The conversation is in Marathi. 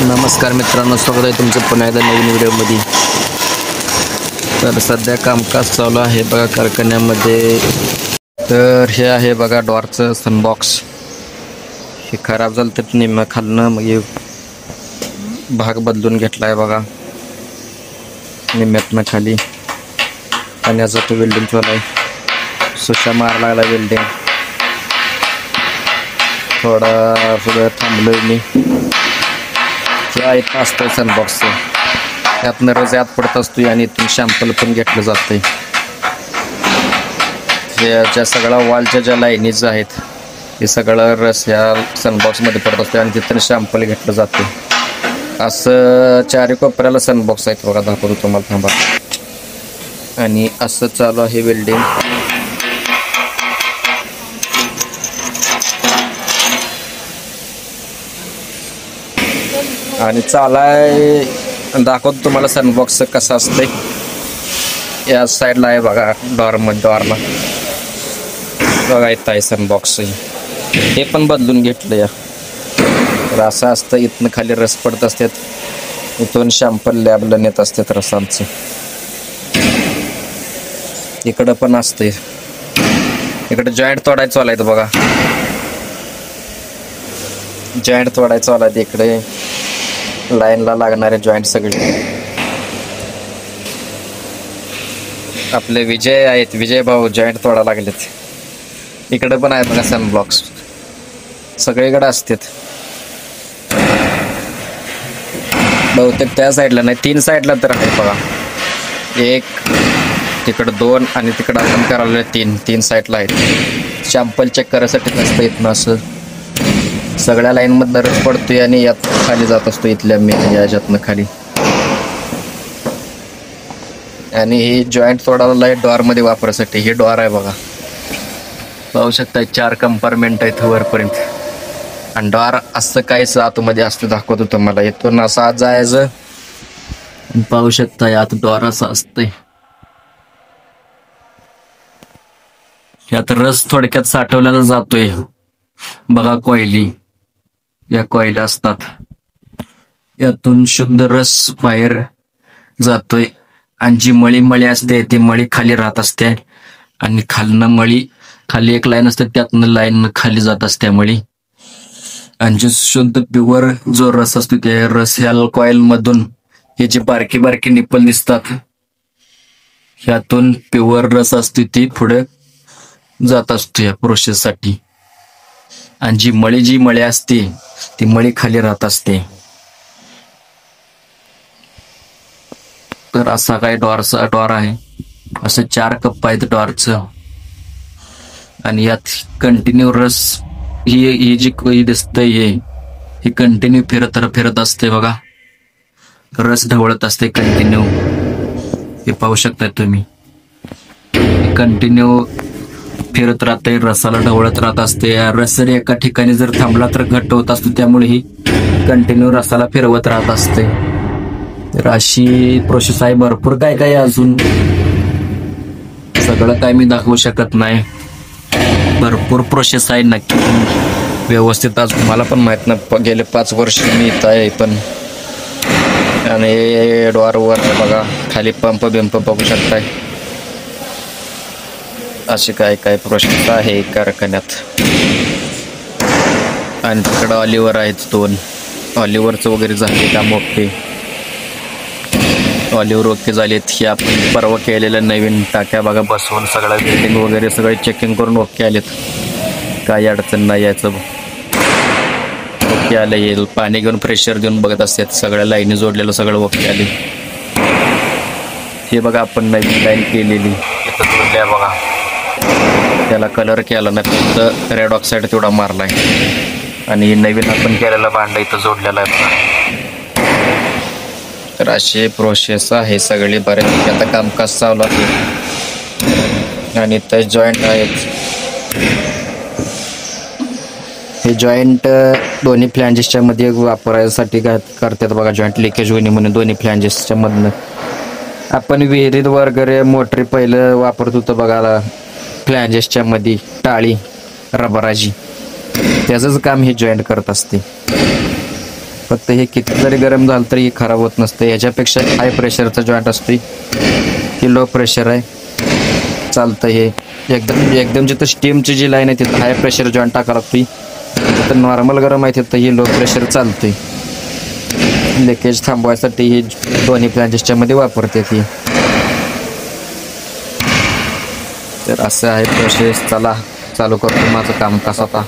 नमस्कार मित्रांनो, स्वागत आहे तुमचं पुन्हा एकदा नवीन व्हिडिओमध्ये. तर सध्या कामकाज चालू आहे बघा कारखान्यामध्ये. तर हे आहे बघा डॉरचं सनबॉक्स. हे खराब झालं तर निम्म खालनं मग भाग बदलून घेतला आहे बघा निम्म्यातनं खाली. आणि याचा तो वेल्डिंग चालू आहे. सुशा मार लागला वेल्डिंग. थोडा पुढं थांबलोय मी. इथं असतं सनबॉक्सचं. त्यातनं रस आत पडत असतो आणि इथून शॅम्पल पण घेतलं जातंय. ज्या सगळ्या वॉलच्या ज्या लाईनीज आहेत हे सगळं रस ह्या सनबॉक्समध्ये पडत असतो आणि तिथून शॅम्पल घेतलं जाते. असं चारी कोपऱ्याला सनबॉक्स आहेत बघा, दाखवतो तुम्हाला थांबा. आणि असं चालू आहे वेल्डिंग. आणि चालाय दाखवतो तुम्हाला सनबॉक्स कसं असतंय. या साईडला आहे बघा डॉरला बघा इथं आहे सनबॉक्स. हे पण बदलून घेतलं या. तर असं असतं. इथनं खाली रस पडत असतात, इथून शॅम्पल लॅबला नेत असतात रसांचं. इकडं पण असतंय. इकडे जॉईंट तोडायचं आलाय बघा. जॉईंट तोडायचं आलाय इकडे. लाईनला लागणारे जॉईंट सगळे आपले विजय आहेत. विजय भाऊ जॉईंट तोडा लागलेत. इकडे पण आहे बघा सनबॉक्स. सगळीकडे असतात बहुतेक. त्या साईडला नाही, 3 साईडला तर आहे बघा. 1 तिकडं 2 आणि तिकडं आपण करायला 3 साईडला आहेत. शॅम्पल चेक करायसाठी नसतं इथनं. असं सगळ्या लाईनमधनं रस पडतोय आणि यात खाली जात असतो इथल्या याच्यातनं खाली. आणि हे जॉईंट तोडायला डॉरमध्ये वापरायसाठी हे डॉर आहे बघा. पाहू शकता 4 कंपार्टमेंट आहेत वरपर्यंत. आणि डॉर असं काहीच आतमध्ये असतं, दाखवतो तुम्हाला. इथून असं आत जायचं. पाहू शकता यात डॉर असं असतंय. यात रस थोडक्यात साठवलेला जातोय बघा. कॉइली, या कॉइल असतात. यातून शुद्ध रस बाहेर जातोय. आणि जी मळी असते ती मळी खाली राहत असते. आणि खालनं मळी खाली एक लाईन असते, त्यातनं लाईन खाली जात असते मळी. आणि जे शुद्ध प्युअर जो रस असतो ते रस ह्या कॉइल मधून हे जे बारकी बारकी निप्पल दिसतात ह्यातून प्युअर रस असते ती पुढे जात असतो या प्रोसेससाठी. आणि जी मळी असते ती मळी खाली राहत असते. तर असा काय डॉर आहे. असं 4 कप्पा आहेत डॉरचं. आणि यात कंटिन्यू रस ही जी दिसतंय ही कंटिन्यू फिरत असते बघा. रस ढवळत असते कंटिन्यू. हे पाहू शकताय तुम्ही. कंटिन्यू फिरत राहते, रसाला ढवळत राहत असते. रस जर एका ठिकाणी जर थांबला तर घट्ट होत असतो, त्यामुळे ही कंटिन्यू रसाला फिरवत राहत असते. तर अशी प्रोसेस आहे. भरपूर काय अजून सगळं काय मी दाखवू शकत नाही. भरपूर प्रोसेस आहे. नक्की व्यवस्थित आज मला पण माहित नाही. गेले 5 वर्ष मी इथं आहे पण. आणि डॉरवर बघा खाली पंप बघू शकताय. असे काय प्रोसेस आहे कारखान्यात. आणि तिकडं ऑलिव्हर आहेत 2. ऑलिव्हरचं वगैरे झाले का मोठे. ऑलिव्हर ओके झालेत. हे आपण परवा केलेल्या नवीन टाक्या बघा बसवून सगळं वेल्डिंग वगैरे सगळे चेकिंग करून ओके आलेत. काही अडचण नाही यायचं. ओके आलं. येईल पाणी घेऊन प्रेशर देऊन बघत असतात. सगळ्या लाईनी जोडलेलं सगळं ओके आले. हे बघा आपण नवीन लाईन केलेली इथं जोडल्या बघा. त्याला कलर केला नाही, फक्त रेड ऑक्साईड तेवढा मारलाय. आणि नवीन आपण केलेला भांडं इथं जोडलेला आहे बघा. तर अशी प्रोसेस आहे सगळी. बऱ्यापैकी आता कामकाज चालू आहे. आणि इथं जॉईंट आहेत. हे जॉईंट दोन्ही फ्लॅंजेसच्या मध्ये वापरायसाठी करतात बघा. जॉईंट लिकेज होणे म्हणून दोन्ही फ्लॅंजेसच्या मधनं. आपण विहिरीत वगैरे मोटरी पहिलं वापरत होतो बघा फ्लॅंजेसच्या मध्ये टाळी रबराची. त्याचंच काम हे जॉईंट करत असते. फक्त हे किती जरी गरम झालं तरी खराब होत नसते. याच्यापेक्षा हाय प्रेशरचा जॉईंट असते, ही लो प्रेशर आहे, चालतं. हे एकदम जिथं स्टीमची जी लाईन आहे तिथं हाय प्रेशर जॉईंट टाकावं लागते. जिथं नॉर्मल गरम आहे तिथं ही लो प्रेशर चालते. लिकेज थांबवायसाठी ही दोन्ही फ्लॅंजेसच्या मध्ये वापरते ती. तर असं आहे प्रोसेस. चला चालू करतो माझं काम कसं आता.